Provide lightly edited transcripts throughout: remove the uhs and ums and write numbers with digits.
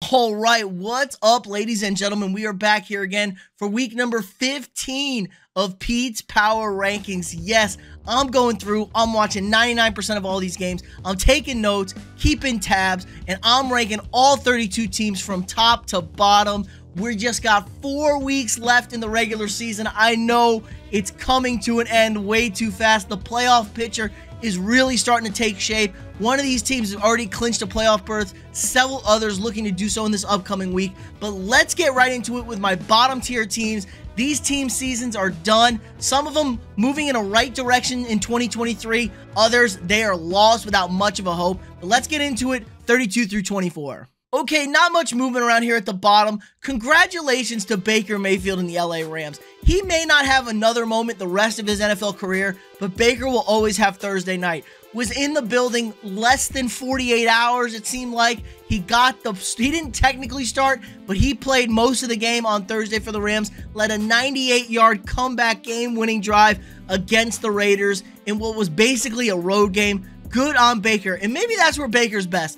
All right, what's up, ladies and gentlemen? We are back here again for week number 15 of Pete's Power Rankings. Yes, I'm going through, I'm watching 99% of all these games. I'm taking notes, keeping tabs, and I'm ranking all 32 teams from top to bottom. We just got 4 weeks left in the regular season. I know it's coming to an end way too fast. The playoff picture is really starting to take shape. One of these teams has already clinched a playoff berth, several others looking to do so in this upcoming week. But let's get right into it with my bottom tier teams. These team seasons are done. Some of them moving in a right direction in 2023. Others, they are lost without much of a hope. But let's get into it, 32 through 24. Okay, not much movement around here at the bottom. Congratulations to Baker Mayfield and the LA Rams. He may not have another moment the rest of his NFL career, but Baker will always have Thursday night. Was in the building less than 48 hours, it seemed like. He didn't technically start, but he played most of the game on Thursday for the Rams, led a 98-yard comeback game-winning drive against the Raiders in what was basically a road game. Good on Baker, and maybe that's where Baker's best.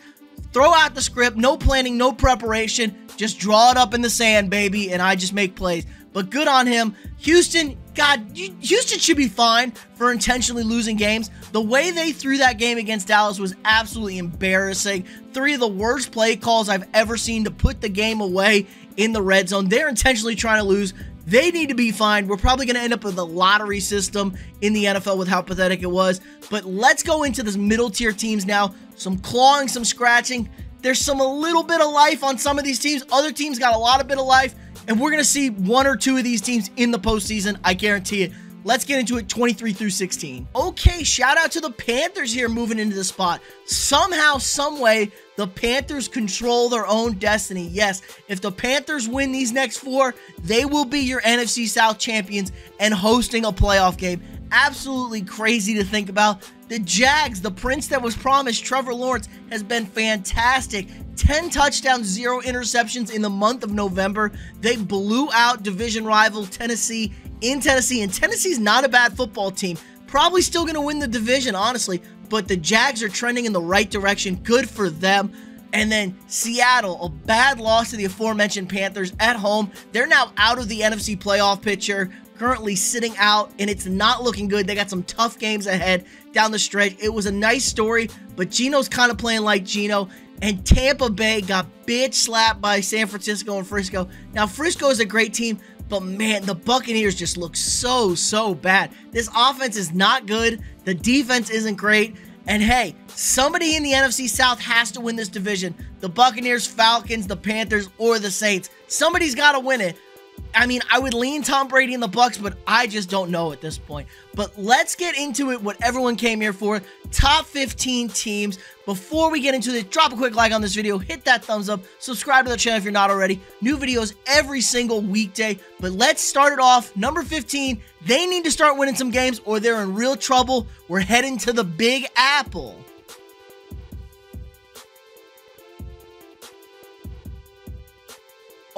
Throw out the script, no planning, no preparation, just draw it up in the sand, baby, and I just make plays. But good on him. Houston, God, Houston should be fine for intentionally losing games. The way they threw that game against Dallas was absolutely embarrassing. 3 of the worst play calls I've ever seen to put the game away in the red zone. They're intentionally trying to lose. They need to be fine. We're probably going to end up with a lottery system in the NFL with how pathetic it was. But let's go into this middle tier teams now. Some clawing, some scratching. There's a little bit of life on some of these teams. Other teams got a lot of bit of life. And we're going to see 1 or 2 of these teams in the postseason. I guarantee it. Let's get into it, 23 through 16. Okay, shout out to the Panthers here moving into the spot. Somehow, someway, the Panthers control their own destiny. Yes, if the Panthers win these next 4, they will be your NFC South champions and hosting a playoff game. Absolutely crazy to think about. The Jags, the prince that was promised, Trevor Lawrence, has been fantastic. 10 touchdowns, 0 interceptions in the month of November. They blew out division rival Tennessee in Tennessee, and Tennessee's not a bad football team. Probably still going to win the division, honestly, but the Jags are trending in the right direction. Good for them. And then Seattle, a bad loss to the aforementioned Panthers at home. They're now out of the NFC playoff picture, currently sitting out, and it's not looking good. They got some tough games ahead down the stretch. It was a nice story, but Geno's kind of playing like Geno. And Tampa Bay got bitch slapped by San Francisco and Frisco. Now, Frisco is a great team, but man, the Buccaneers just look so bad. This offense is not good. The defense isn't great. And hey, somebody in the NFC South has to win this division. The Buccaneers, Falcons, the Panthers, or the Saints. Somebody's got to win it. I mean, I would lean Tom Brady and the Bucs, but I just don't know at this point. But let's get into it, what everyone came here for. Top 15 teams. Before we get into this, drop a quick like on this video, hit that thumbs up, subscribe to the channel if you're not already. New videos every single weekday. But let's start it off. Number 15, they need to start winning some games or they're in real trouble. We're heading to the Big Apple.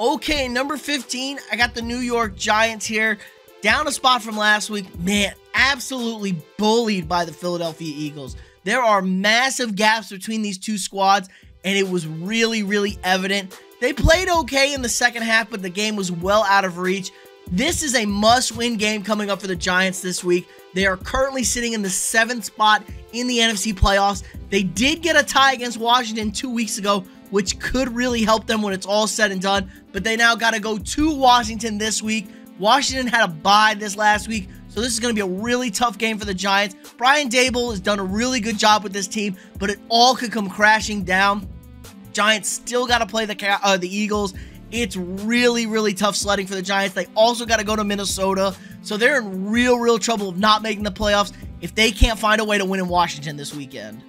Okay, number 15, I got the New York Giants here. Down a spot from last week. Man, absolutely bullied by the Philadelphia Eagles. There are massive gaps between these two squads, and it was really evident. They played okay in the second half, but the game was well out of reach. This is a must-win game coming up for the Giants this week. They are currently sitting in the 7th spot in the NFC playoffs. They did get a tie against Washington 2 weeks ago, which could really help them when it's all said and done. But they now got to go to Washington this week. Washington had a bye this last week, so this is going to be a really tough game for the Giants. Brian Daboll has done a really good job with this team, but it all could come crashing down. Giants still got to play the Eagles. It's really tough sledding for the Giants. They also got to go to Minnesota, so they're in real trouble of not making the playoffs if they can't find a way to win in Washington this weekend.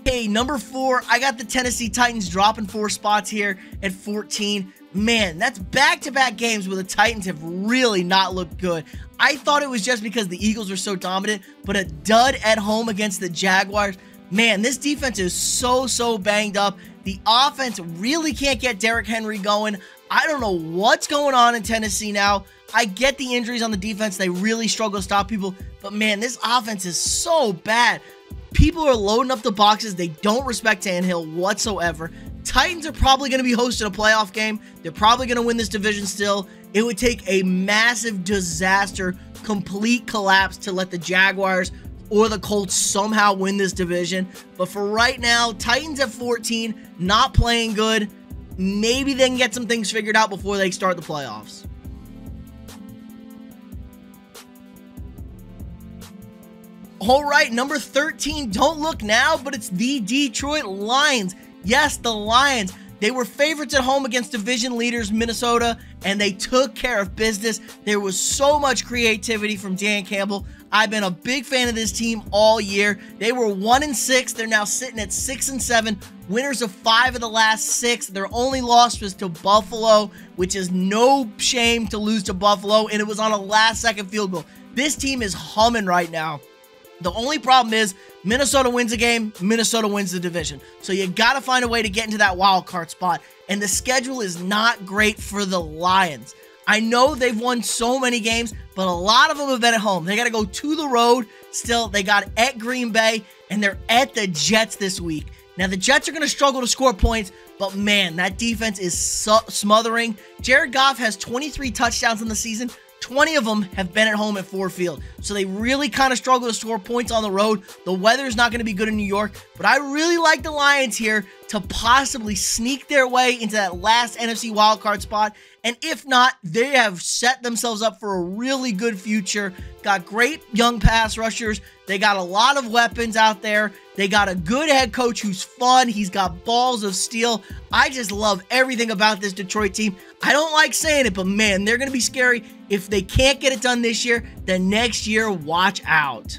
Okay, number 4, I got the Tennessee Titans dropping 4 spots here at 14. Man, that's back-to-back games where the Titans have really not looked good. I thought it was just because the Eagles were so dominant, but a dud at home against the Jaguars. Man, this defense is so banged up. The offense really can't get Derrick Henry going. I don't know what's going on in Tennessee now. I get the injuries on the defense. They really struggle to stop people. But man, this offense is so bad. People are loading up the boxes. They don't respect Tannehill whatsoever. Titans are probably going to be hosting a playoff game. They're probably going to win this division still. It would take a massive disaster, complete collapse to let the Jaguars or the Colts somehow win this division. But for right now, Titans at 14, not playing good. Maybe they can get some things figured out before they start the playoffs. All right, number 13, don't look now, but it's the Detroit Lions. Yes, the Lions. They were favorites at home against division leaders Minnesota, and they took care of business. There was so much creativity from Dan Campbell. I've been a big fan of this team all year. They were 1-6. They're now sitting at 6-7. Winners of 5 of the last 6. Their only loss was to Buffalo, which is no shame to lose to Buffalo, and it was on a last-second field goal. This team is humming right now. The only problem is Minnesota wins a game, Minnesota wins the division. So you got to find a way to get into that wild card spot. And the schedule is not great for the Lions. I know they've won so many games, but a lot of them have been at home. They got to go to the road still. They got at Green Bay, and they're at the Jets this week. Now, the Jets are going to struggle to score points, but man, that defense is smothering. Jared Goff has 23 touchdowns in the season. 20 of them have been at home at Ford Field. So they really kind of struggle to score points on the road. The weather is not going to be good in New York, but I really like the Lions here to possibly sneak their way into that last NFC wildcard spot. And if not, they have set themselves up for a really good future. Got great young pass rushers. They got a lot of weapons out there. They got a good head coach who's fun. He's got balls of steel. I just love everything about this Detroit team. I don't like saying it, but man, they're going to be scary. If they can't get it done this year, then next year, watch out.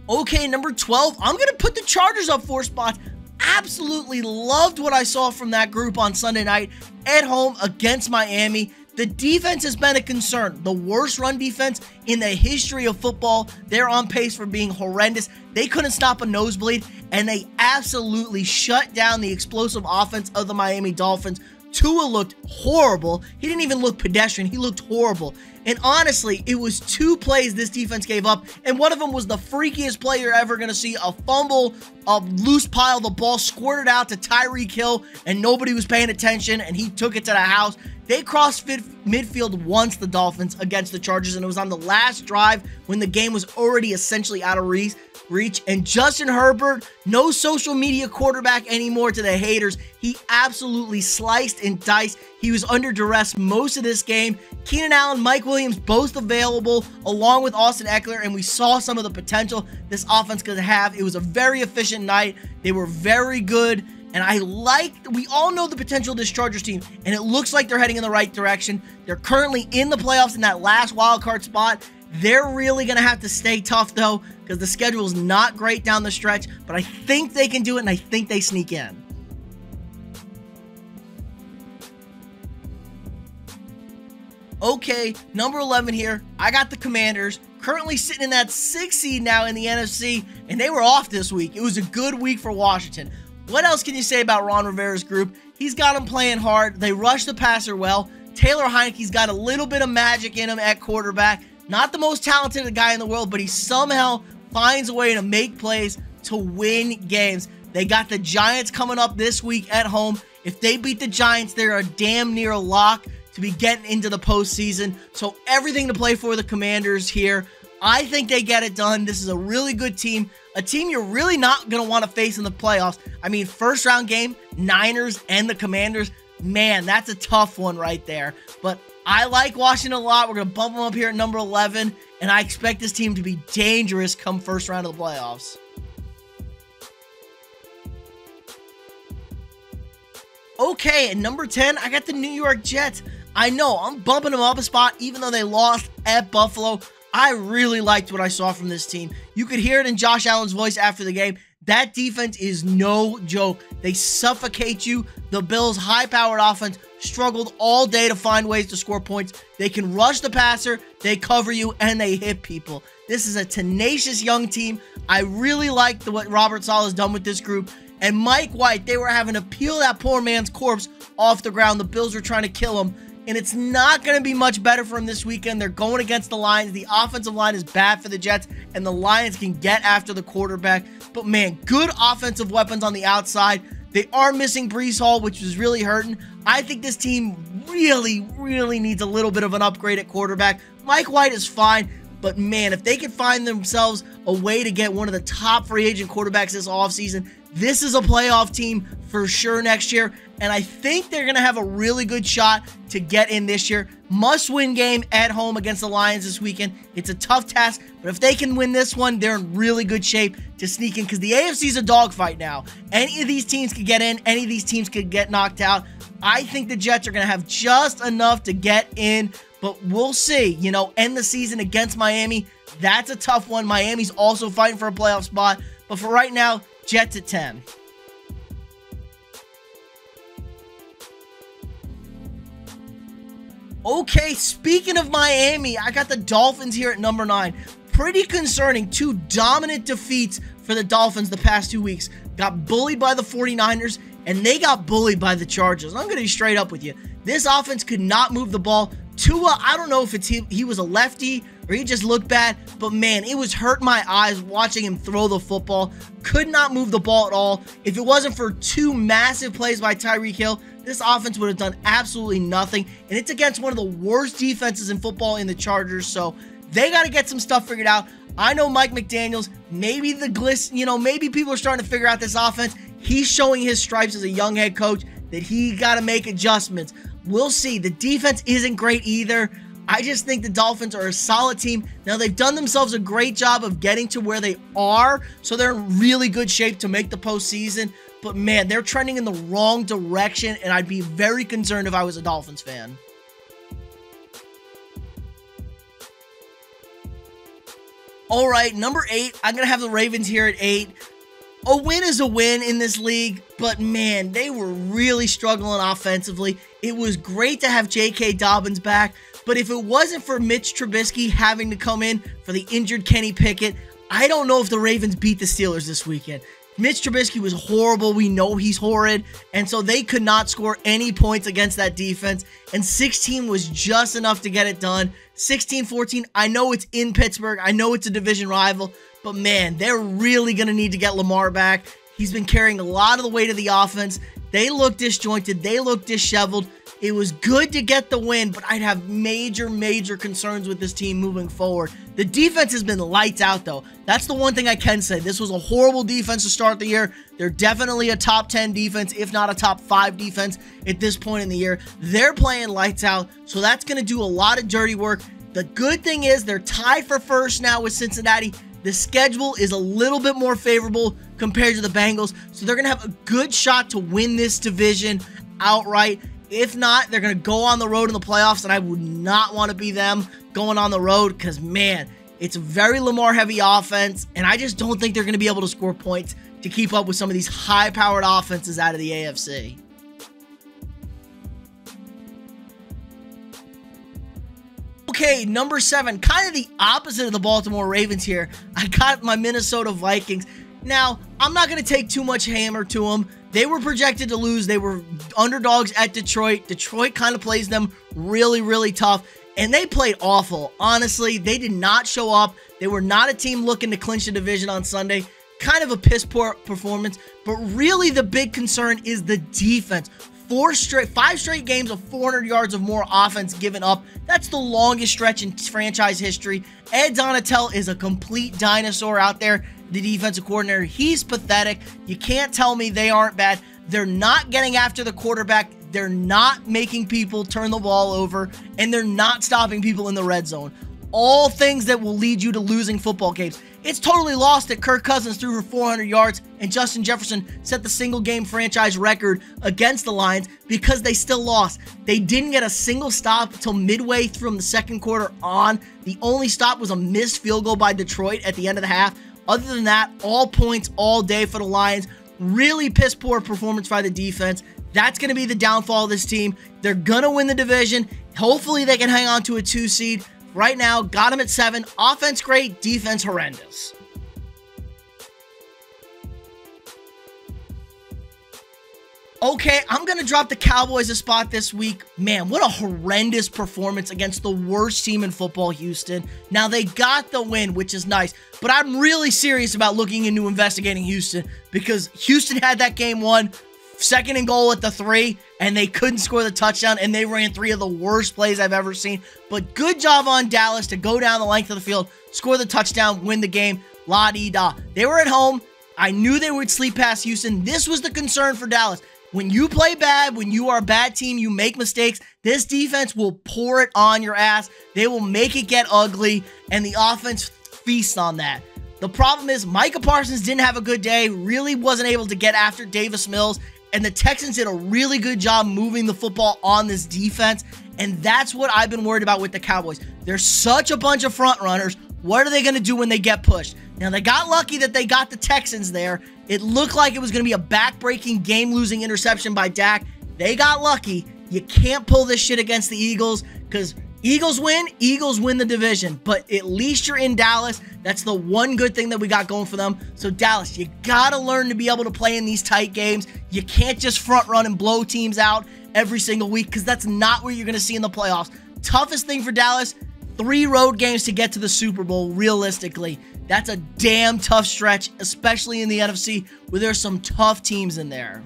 Okay, number 12, I'm going to put the Chargers up 4 spots. Absolutely loved what I saw from that group on Sunday night at home against Miami. The defense has been a concern. The worst run defense in the history of football. They're on pace for being horrendous. They couldn't stop a nosebleed, and they absolutely shut down the explosive offense of the Miami Dolphins. Tua looked horrible. He didn't even look pedestrian. He looked horrible. And honestly, it was 2 plays this defense gave up, and one of them was the freakiest play you're ever going to see. A fumble, a loose pile, the ball squirted out to Tyreek Hill, and nobody was paying attention, and he took it to the house. They crossed midfield once, the Dolphins, against the Chargers, and it was on the last drive when the game was already essentially out of reach. And Justin Herbert, no social media quarterback anymore to the haters. He absolutely sliced and diced. He was under duress most of this game. Keenan Allen, Mike Williams, both available, along with Austin Eckler, and we saw some of the potential this offense could have. It was a very efficient night. They were very good. And we all know the potential of this Chargers team, and it looks like they're heading in the right direction. They're currently in the playoffs in that last wild card spot. They're really going to have to stay tough, though, because the schedule is not great down the stretch, but I think they can do it, and I think they sneak in. Okay, number 11 here. I got the Commanders, currently sitting in that 6th seed now in the NFC, and they were off this week. It was a good week for Washington. What else can you say about Ron Rivera's group? He's got them playing hard. They rush the passer well. Taylor Heineke's got a little bit of magic in him at quarterback. Not the most talented guy in the world, but he somehow finds a way to make plays to win games. They got the Giants coming up this week at home. If they beat the Giants, they're a damn near lock to be getting into the postseason. So everything to play for the Commanders here. I think they get it done. This is a really good team. A team you're really not going to want to face in the playoffs. I mean, first round game, Niners and the Commanders. Man, that's a tough one right there. But I like Washington a lot. We're going to bump them up here at number 11. And I expect this team to be dangerous come first round of the playoffs. Okay, at number 10, I got the New York Jets. I know, I'm bumping them up a spot even though they lost at Buffalo. I really liked what I saw from this team. You could hear it in Josh Allen's voice after the game. That defense is no joke. They suffocate you. The Bills' high-powered offense struggled all day to find ways to score points. They can rush the passer, they cover you, and they hit people. This is a tenacious young team. I really like what Robert Saleh has done with this group. And Mike White, they were having to peel that poor man's corpse off the ground. The Bills were trying to kill him. and it's not going to be much better for them this weekend. They're going against the Lions. The offensive line is bad for the Jets, and the Lions can get after the quarterback. But man, good offensive weapons on the outside. They are missing Breece Hall, which is really hurting. I think this team really needs a little bit of an upgrade at quarterback. Mike White is fine, but man, if they can find themselves a way to get one of the top free agent quarterbacks this offseason, this is a playoff team for sure next year, and I think they're going to have a really good shot to get in this year. Must-win game at home against the Lions this weekend. It's a tough task, but if they can win this one, they're in really good shape to sneak in, because the AFC is a dogfight now. Any of these teams could get in. Any of these teams could get knocked out. I think the Jets are going to have just enough to get in, but we'll see. You know, end the season against Miami. That's a tough one. Miami's also fighting for a playoff spot, but for right now, Jets at 10. Okay, speaking of Miami, I got the Dolphins here at number 9. Pretty concerning. 2 dominant defeats for the Dolphins the past 2 weeks. Got bullied by the 49ers, and they got bullied by the Chargers. I'm going to be straight up with you. This offense could not move the ball. Tua, I don't know if it's he was a lefty or he just looked bad, but man, it was hurting my eyes watching him throw the football. Could not move the ball at all. If it wasn't for 2 massive plays by Tyreek Hill, this offense would have done absolutely nothing, and it's against one of the worst defenses in football in the Chargers, so they got to get some stuff figured out. I know Mike McDaniels, maybe the gliss, you know, maybe people are starting to figure out this offense. He's showing his stripes as a young head coach that he got to make adjustments. We'll see. The defense isn't great either. I just think the Dolphins are a solid team. Now, they've done themselves a great job of getting to where they are, so they're in really good shape to make the postseason. But man, they're trending in the wrong direction, and I'd be very concerned if I was a Dolphins fan. All right, number 8, I'm going to have the Ravens here at 8. A win is a win in this league, but man, they were really struggling offensively. It was great to have J.K. Dobbins back, but if it wasn't for Mitch Trubisky having to come in for the injured Kenny Pickett, I don't know if the Ravens beat the Steelers this weekend. Mitch Trubisky was horrible. We know he's horrid, and so they could not score any points against that defense, and 16 was just enough to get it done. 16-14, I know it's in Pittsburgh. I know it's a division rival, but man, they're really going to need to get Lamar back. He's been carrying a lot of the weight of the offense. They look disjointed. They look disheveled. It was good to get the win, but I'd have major concerns with this team moving forward. The defense has been lights out, though. That's the one thing I can say. This was a horrible defense to start the year. They're definitely a top 10 defense, if not a top 5 defense at this point in the year. They're playing lights out, so that's going to do a lot of dirty work. The good thing is they're tied for first now with Cincinnati. The schedule is a little bit more favorable compared to the Bengals, so they're going to have a good shot to win this division outright. If not, they're going to go on the road in the playoffs, and I would not want to be them going on the road because, man, it's a very Lamar-heavy offense, and I just don't think they're going to be able to score points to keep up with some of these high-powered offenses out of the AFC. Okay, number 7, kind of the opposite of the Baltimore Ravens here. I got my Minnesota Vikings. Now, I'm not going to take too much hammer to them. They were projected to lose. They were underdogs at Detroit. Detroit kind of plays them really tough, and they played awful. Honestly, they did not show up. They were not a team looking to clinch the division on Sunday. Kind of a piss-poor performance, but really the big concern is the defense. 5 straight games of 400 yards of more offense given up. That's the longest stretch in franchise history. Ed Donatell is a complete dinosaur out there, the defensive coordinator. He's pathetic. You can't tell me they aren't bad. They're not getting after the quarterback. They're not making people turn the ball over, and they're not stopping people in the red zone. All things that will lead you to losing football games. It's totally lost that Kirk Cousins threw for 400 yards and Justin Jefferson set the single-game franchise record against the Lions because they still lost. They didn't get a single stop until midway from the second quarter on. The only stop was a missed field goal by Detroit at the end of the half. Other than that, all points all day for the Lions. Really piss-poor performance by the defense. That's going to be the downfall of this team. They're going to win the division. Hopefully they can hang on to a 2 seed. Right now, got them at 7. Offense great, defense horrendous. Okay, I'm going to drop the Cowboys a spot this week. Man, what a horrendous performance against the worst team in football, Houston. Now, they got the win, which is nice, but I'm really serious about looking into investigating Houston because Houston had that game won, 2nd and goal at the 3, and they couldn't score the touchdown, and they ran 3 of the worst plays I've ever seen. But good job on Dallas to go down the length of the field, score the touchdown, win the game, la-dee-da. They were at home. I knew they would sleep past Houston. This was the concern for Dallas. When you play bad, when you are a bad team, you make mistakes, this defense will pour it on your ass. They will make it get ugly, and the offense feasts on that. The problem is Micah Parsons didn't have a good day, really wasn't able to get after Davis Mills, and the Texans did a really good job moving the football on this defense, and that's what I've been worried about with the Cowboys. They're such a bunch of front runners. What are they going to do when they get pushed? Now, they got lucky that they got the Texans there. It looked like it was going to be a back-breaking, game-losing interception by Dak. They got lucky. You can't pull this shit against the Eagles because Eagles win the division. But at least you're in Dallas. That's the one good thing that we got going for them. So, Dallas, you got to learn to be able to play in these tight games. You can't just front-run and blow teams out every single week because that's not what you're going to see in the playoffs. Toughest thing for Dallas, 3 road games to get to the Super Bowl, realistically. That's a damn tough stretch, especially in the NFC, where there's some tough teams in there.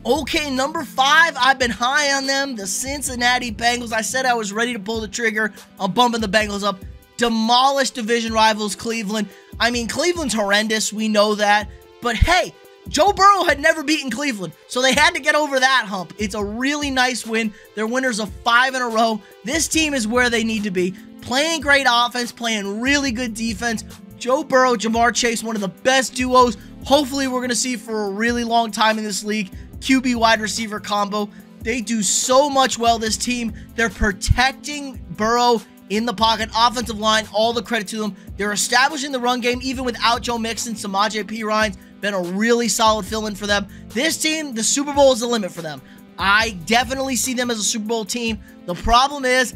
Okay, number 5, I've been high on them, the Cincinnati Bengals. I said I was ready to pull the trigger. I'm bumping the Bengals up. Demolished division rivals Cleveland. I mean, Cleveland's horrendous. We know that. But hey, Joe Burrow had never beaten Cleveland, so they had to get over that hump. It's a really nice win. They're winners of 5 in a row. This team is where they need to be. Playing great offense, playing really good defense. Joe Burrow, Jamar Chase, one of the best duos. Hopefully, we're going to see for a really long time in this league. QB wide receiver combo. They do so much well, this team. They're protecting Burrow in the pocket, offensive line, all the credit to them. They're establishing the run game, even without Joe Mixon. Samaje Perine been a really solid fill-in for them. This team, the Super Bowl is the limit for them. I definitely see them as a Super Bowl team. The problem is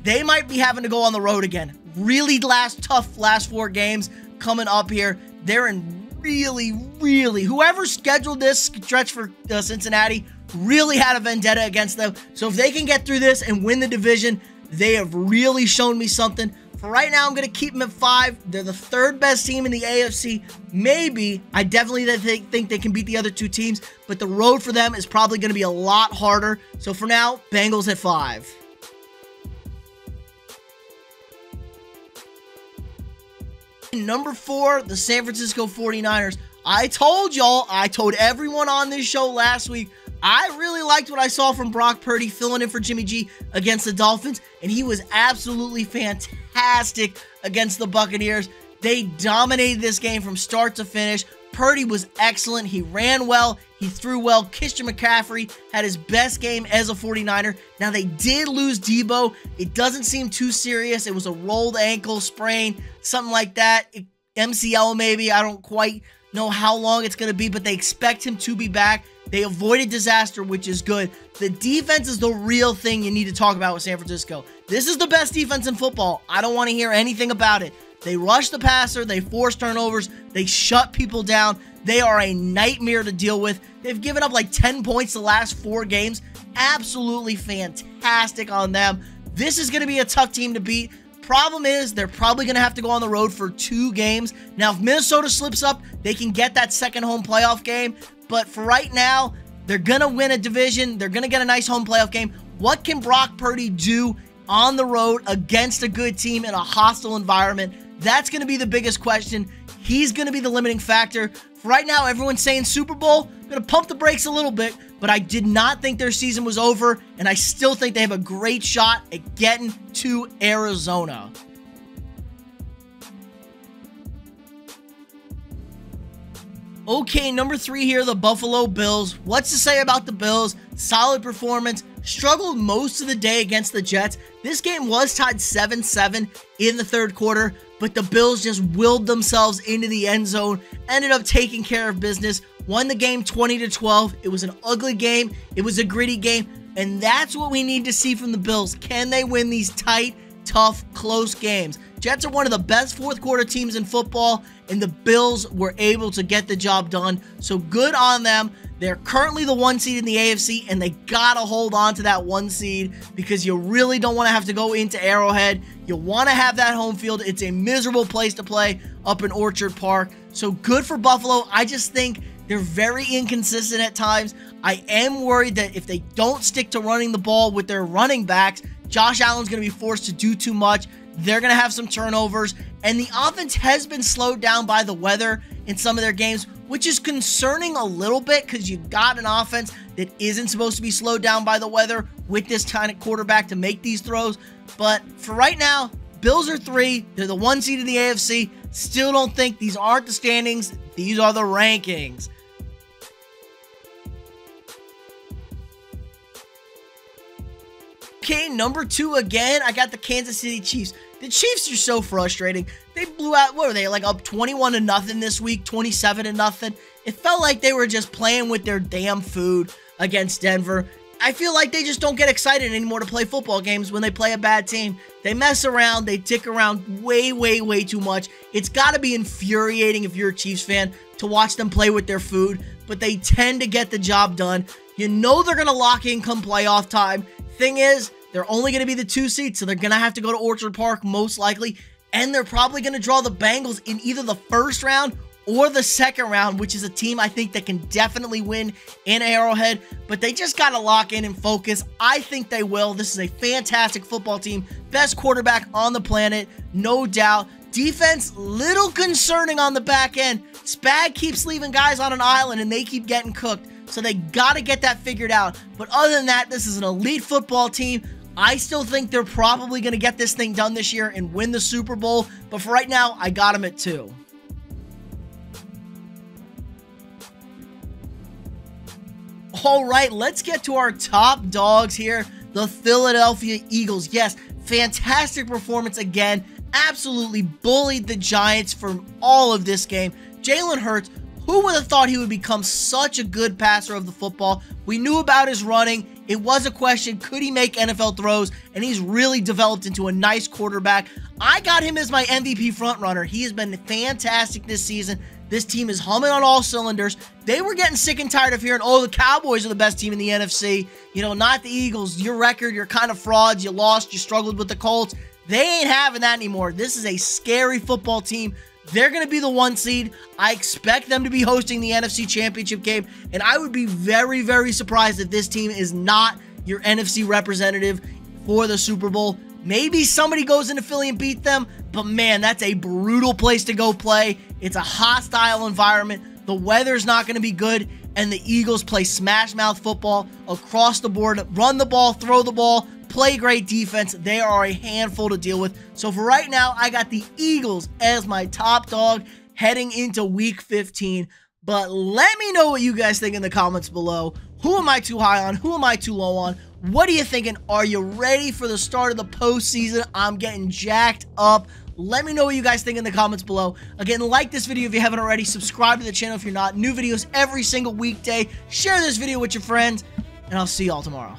they might be having to go on the road again. Really tough last 4 games coming up here. They're in really, whoever scheduled this stretch for Cincinnati really had a vendetta against them. So if they can get through this and win the division, they have really shown me something. For right now, I'm going to keep them at 5. They're the 3rd best team in the AFC. Maybe. I definitely think they can beat the other 2 teams, but the road for them is probably going to be a lot harder. So for now, Bengals at 5. Number 4, the San Francisco 49ers. I told y'all, I told everyone on this show last week, I really liked what I saw from Brock Purdy filling in for Jimmy G against the Dolphins, and he was absolutely fantastic against the Buccaneers. They dominated this game from start to finish. Purdy was excellent. He ran well. He threw well. Christian McCaffrey had his best game as a 49er. Now, they did lose Debo. It doesn't seem too serious. It was a rolled ankle sprain, something like that. MCL maybe. I don't quite know how long it's going to be, but they expect him to be back. They avoided disaster, which is good. The defense is the real thing you need to talk about with San Francisco. This is the best defense in football. I don't want to hear anything about it. They rush the passer. They force turnovers. They shut people down. They are a nightmare to deal with. They've given up like 10 points the last 4 games. Absolutely fantastic on them. This is going to be a tough team to beat. Problem is, they're probably going to have to go on the road for 2 games. Now, if Minnesota slips up, they can get that second home playoff game. But for right now, they're going to win a division. They're going to get a nice home playoff game. What can Brock Purdy do on the road against a good team in a hostile environment? That's going to be the biggest question. He's going to be the limiting factor. For right now, everyone's saying Super Bowl. I'm going to pump the brakes a little bit, but I did not think their season was over, and I still think they have a great shot at getting to Arizona. Okay, number 3 here, the Buffalo Bills. What's to say about the Bills? Solid performance. Struggled most of the day against the Jets. This game was tied 7-7 in the 3rd quarter, but the Bills just willed themselves into the end zone, ended up taking care of business, won the game 20-12. It was an ugly game. It was a gritty game, and that's what we need to see from the Bills. Can they win these tight, tough, close games? Jets are one of the best 4th quarter teams in football, and the Bills were able to get the job done. So good on them. They're currently the 1 seed in the AFC, and they gotta hold on to that 1 seed because you really don't want to have to go into Arrowhead. You want to have that home field. It's a miserable place to play up in Orchard Park. So good for Buffalo. I just think they're very inconsistent at times. I am worried that if they don't stick to running the ball with their running backs, Josh Allen's going to be forced to do too much. They're going to have some turnovers, and the offense has been slowed down by the weather in some of their games, which is concerning a little bit because you got an offense that isn't supposed to be slowed down by the weather with this kind of quarterback to make these throws. But for right now, Bills are 3. They're the 1 seed in the AFC. Still don't think these aren't the standings. These are the rankings. Okay, number 2 again, I got the Kansas City Chiefs. The Chiefs are so frustrating. They blew out, what were they, like up 21-0 this week, 27-0. It felt like they were just playing with their damn food against Denver. I feel like they just don't get excited anymore to play football games when they play a bad team. They mess around, they dick around way too much. It's got to be infuriating if you're a Chiefs fan to watch them play with their food, but they tend to get the job done. You know they're going to lock in come playoff time. Thing is, they're only going to be the 2 seed, so they're going to have to go to Orchard Park most likely, and they're probably going to draw the Bengals in either the first round or the second round, which is a team I think that can definitely win in Arrowhead, but they just got to lock in and focus. I think they will. This is a fantastic football team. Best quarterback on the planet, no doubt. Defense, little concerning on the back end. Spag keeps leaving guys on an island, and they keep getting cooked. So they got to get that figured out. But other than that, this is an elite football team. I still think they're probably going to get this thing done this year and win the Super Bowl. But for right now, I got them at 2. All right, let's get to our top dogs here. The Philadelphia Eagles. Yes, fantastic performance again. Absolutely bullied the Giants for all of this game. Jalen Hurts, who would have thought he would become such a good passer of the football? We knew about his running. It was a question, could he make NFL throws? And he's really developed into a nice quarterback. I got him as my MVP frontrunner. He has been fantastic this season. This team is humming on all cylinders. They were getting sick and tired of hearing, oh, the Cowboys are the best team in the NFC. You know, not the Eagles. Your record, you're kind of frauds. You lost. You struggled with the Colts. They ain't having that anymore. This is a scary football team. They're going to be the 1 seed. I expect them to be hosting the NFC Championship game, and I would be very surprised if this team is not your NFC representative for the Super Bowl. Maybe somebody goes into Philly and beat them, but man, that's a brutal place to go play. It's a hostile environment. The weather's not going to be good, and the Eagles play smash mouth football across the board. Run the ball, throw the ball, play great defense. They are a handful to deal with. So for right now, I got the Eagles as my top dog heading into week 15. But let me know what you guys think in the comments below. Who am I too high on? Who am I too low on? What are you thinking? Are you ready for the start of the postseason? I'm getting jacked up. Let me know what you guys think in the comments below. Again, like this video if you haven't already. Subscribe to the channel if you're not. New videos every single weekday. Share this video with your friends, and I'll see y'all tomorrow.